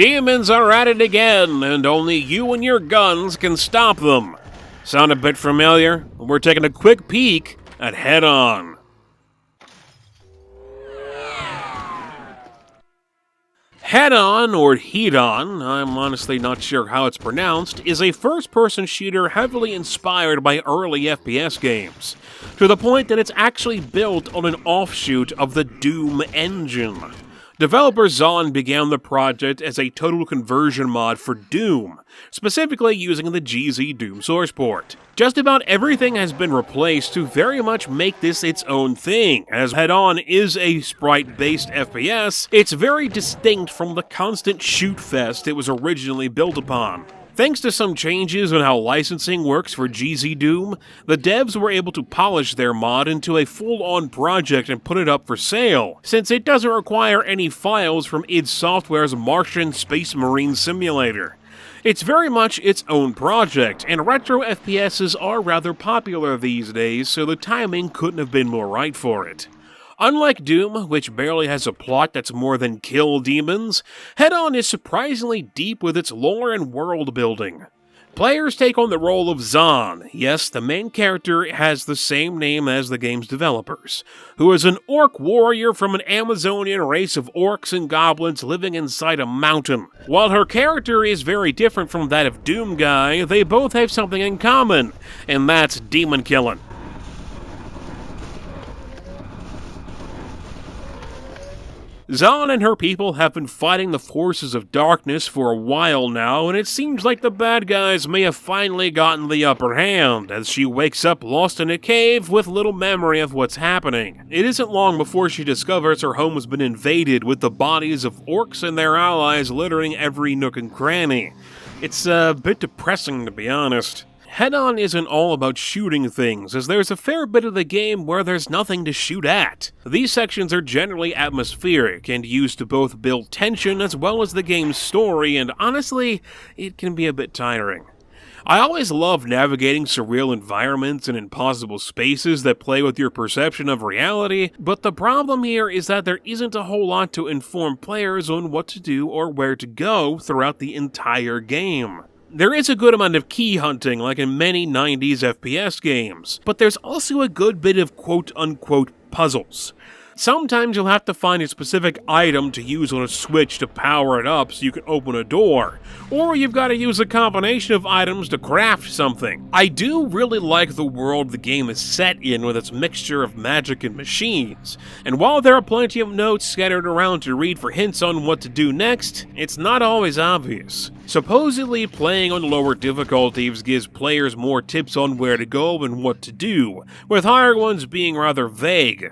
Demons are at it again, and only you and your guns can stop them. Sound a bit familiar? We're taking a quick peek at Hedon. Hedon, or Hedon, I'm honestly not sure how it's pronounced, is a first-person shooter heavily inspired by early FPS games, to the point that it's actually built on an offshoot of the Doom engine. Developer Zon began the project as a total conversion mod for Doom, specifically using the GZ Doom source port. Just about everything has been replaced to very much make this its own thing. As Hedon is a sprite-based FPS, it's very distinct from the constant shoot-fest it was originally built upon. Thanks to some changes in how licensing works for GZ Doom, the devs were able to polish their mod into a full-on project and put it up for sale, since it doesn't require any files from id Software's Martian Space Marine simulator. It's very much its own project, and retro FPSs are rather popular these days, so the timing couldn't have been more right for it. Unlike Doom, which barely has a plot that's more than kill demons, Hedon is surprisingly deep with its lore and world building. Players take on the role of Zon. Yes, the main character has the same name as the game's developers, who is an orc warrior from an Amazonian race of orcs and goblins living inside a mountain. While her character is very different from that of Doom Guy, they both have something in common, and that's demon killing. Zon and her people have been fighting the forces of darkness for a while now, and it seems like the bad guys may have finally gotten the upper hand, as she wakes up lost in a cave with little memory of what's happening. It isn't long before she discovers her home has been invaded with the bodies of orcs and their allies littering every nook and cranny. It's a bit depressing, to be honest. Hedon isn't all about shooting things, as there's a fair bit of the game where there's nothing to shoot at. These sections are generally atmospheric and used to both build tension as well as the game's story, and honestly, it can be a bit tiring. I always love navigating surreal environments and impossible spaces that play with your perception of reality, but the problem here is that there isn't a whole lot to inform players on what to do or where to go throughout the entire game. There is a good amount of key hunting like in many 90s FPS games, but there's also a good bit of quote-unquote puzzles. Sometimes you'll have to find a specific item to use on a switch to power it up so you can open a door, or you've got to use a combination of items to craft something. I do really like the world the game is set in with its mixture of magic and machines, and while there are plenty of notes scattered around to read for hints on what to do next, it's not always obvious. Supposedly, playing on lower difficulties gives players more tips on where to go and what to do, with higher ones being rather vague.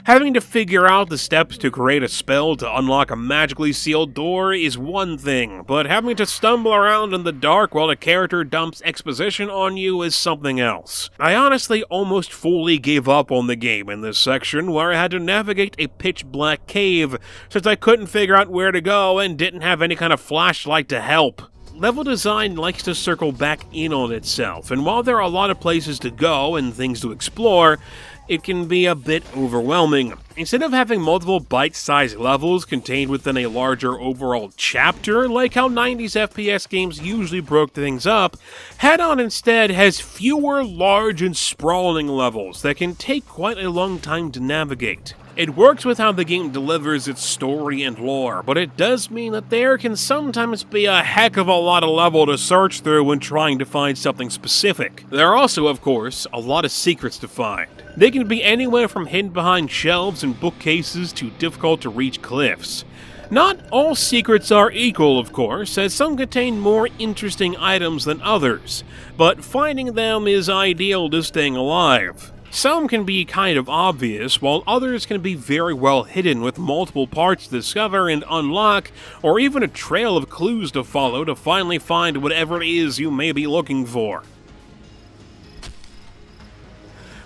Having to figure out the steps to create a spell to unlock a magically sealed door is one thing, but having to stumble around in the dark while a character dumps exposition on you is something else. I honestly almost fully gave up on the game in this section, where I had to navigate a pitch-black cave, since I couldn't figure out where to go and didn't have any kind of flashlight to help. Level design likes to circle back in on itself, and while there are a lot of places to go and things to explore, it can be a bit overwhelming. Instead of having multiple bite-sized levels contained within a larger overall chapter, like how 90s FPS games usually broke things up, Hedon instead has fewer large and sprawling levels that can take quite a long time to navigate. It works with how the game delivers its story and lore, but it does mean that there can sometimes be a heck of a lot of level to search through when trying to find something specific. There are also, of course, a lot of secrets to find. They can be anywhere from hidden behind shelves and bookcases to difficult to reach cliffs. Not all secrets are equal, of course, as some contain more interesting items than others, but finding them is ideal to staying alive. Some can be kind of obvious, while others can be very well hidden with multiple parts to discover and unlock, or even a trail of clues to follow to finally find whatever it is you may be looking for.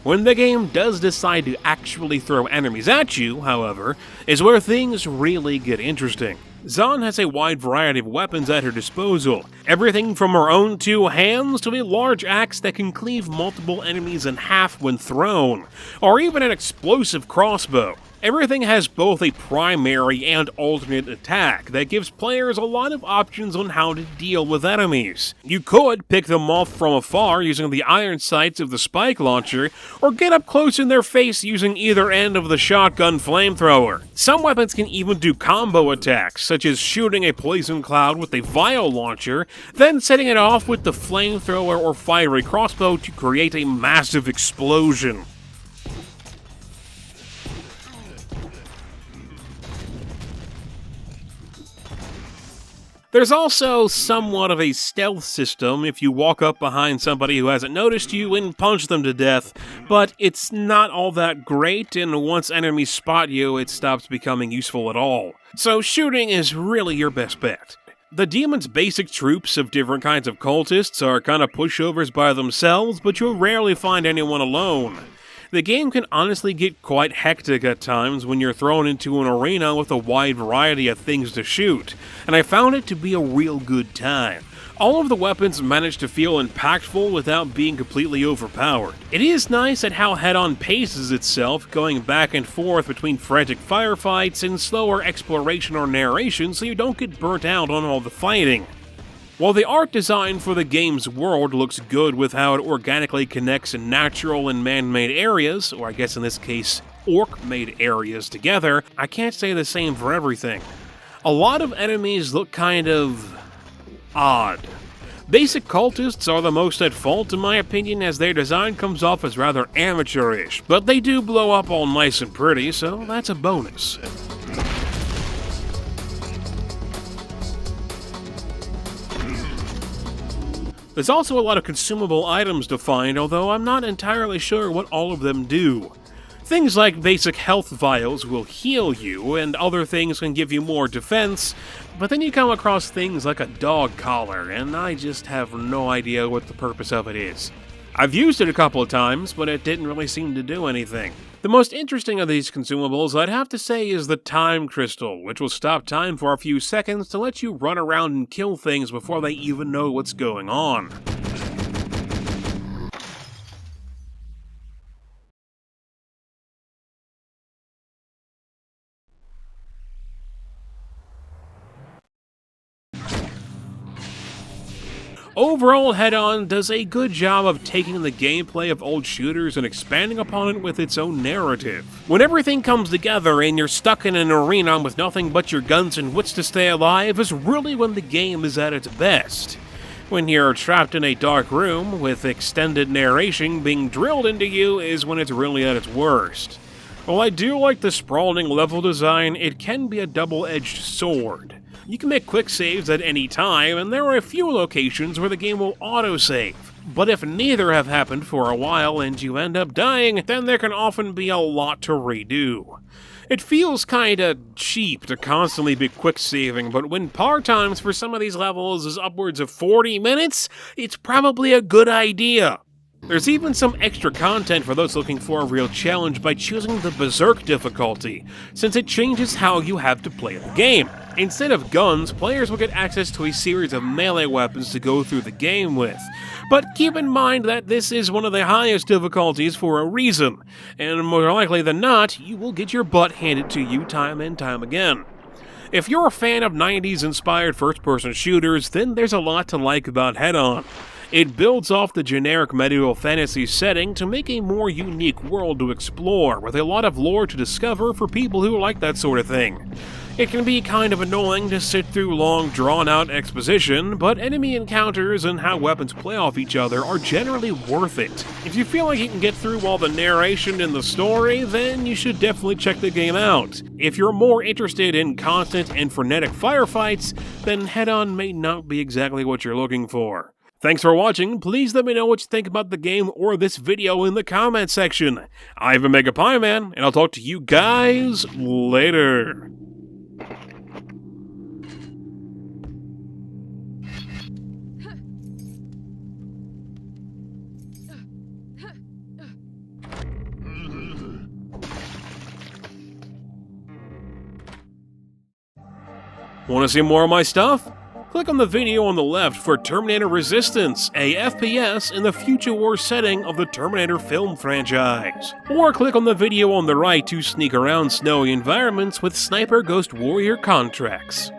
When the game does decide to actually throw enemies at you, however, is where things really get interesting. Zon has a wide variety of weapons at her disposal, everything from her own two hands to a large axe that can cleave multiple enemies in half when thrown, or even an explosive crossbow. Everything has both a primary and alternate attack that gives players a lot of options on how to deal with enemies. You could pick them off from afar using the iron sights of the spike launcher, or get up close in their face using either end of the shotgun flamethrower. Some weapons can even do combo attacks, such as shooting a poison cloud with a vial launcher, then setting it off with the flamethrower or fiery crossbow to create a massive explosion. There's also somewhat of a stealth system if you walk up behind somebody who hasn't noticed you and punch them to death, but it's not all that great, and once enemies spot you, it stops becoming useful at all. So shooting is really your best bet. The demon's basic troops of different kinds of cultists are kind of pushovers by themselves, but you'll rarely find anyone alone. The game can honestly get quite hectic at times when you're thrown into an arena with a wide variety of things to shoot, and I found it to be a real good time. All of the weapons manage to feel impactful without being completely overpowered. It is nice at how Hedon paces itself, going back and forth between frantic firefights and slower exploration or narration so you don't get burnt out on all the fighting. While the art design for the game's world looks good with how it organically connects natural and man-made areas, or I guess in this case, orc-made areas together, I can't say the same for everything. A lot of enemies look kind of odd. Basic cultists are the most at fault in my opinion, as their design comes off as rather amateurish, but they do blow up all nice and pretty, so that's a bonus. There's also a lot of consumable items to find, although I'm not entirely sure what all of them do. Things like basic health vials will heal you, and other things can give you more defense, but then you come across things like a dog collar, and I just have no idea what the purpose of it is. I've used it a couple of times, but it didn't really seem to do anything. The most interesting of these consumables, I'd have to say, is the time crystal, which will stop time for a few seconds to let you run around and kill things before they even know what's going on. Overall, Hedon does a good job of taking the gameplay of old shooters and expanding upon it with its own narrative. When everything comes together and you're stuck in an arena with nothing but your guns and wits to stay alive is really when the game is at its best. When you're trapped in a dark room with extended narration being drilled into you is when it's really at its worst. While I do like the sprawling level design, it can be a double-edged sword. You can make quick saves at any time, and there are a few locations where the game will autosave. But if neither have happened for a while and you end up dying, then there can often be a lot to redo. It feels kinda cheap to constantly be quick saving, but when par times for some of these levels is upwards of 40 minutes, it's probably a good idea. There's even some extra content for those looking for a real challenge by choosing the Berserk difficulty, since it changes how you have to play the game. Instead of guns, players will get access to a series of melee weapons to go through the game with. But keep in mind that this is one of the highest difficulties for a reason, and more likely than not, you will get your butt handed to you time and time again. If you're a fan of 90s inspired first-person shooters, then there's a lot to like about Hedon. It builds off the generic medieval fantasy setting to make a more unique world to explore, with a lot of lore to discover for people who like that sort of thing. It can be kind of annoying to sit through long, drawn-out exposition, but enemy encounters and how weapons play off each other are generally worth it. If you feel like you can get through all the narration and the story, then you should definitely check the game out. If you're more interested in constant and frenetic firefights, then Hedon may not be exactly what you're looking for. Thanks for watching. Please let me know what you think about the game or this video in the comment section. I've been Mega Pie Man, and I'll talk to you guys later. Want to see more of my stuff? Click on the video on the left for Terminator Resistance, a FPS in the future war setting of the Terminator film franchise. Or click on the video on the right to sneak around snowy environments with Sniper Ghost Warrior contracts.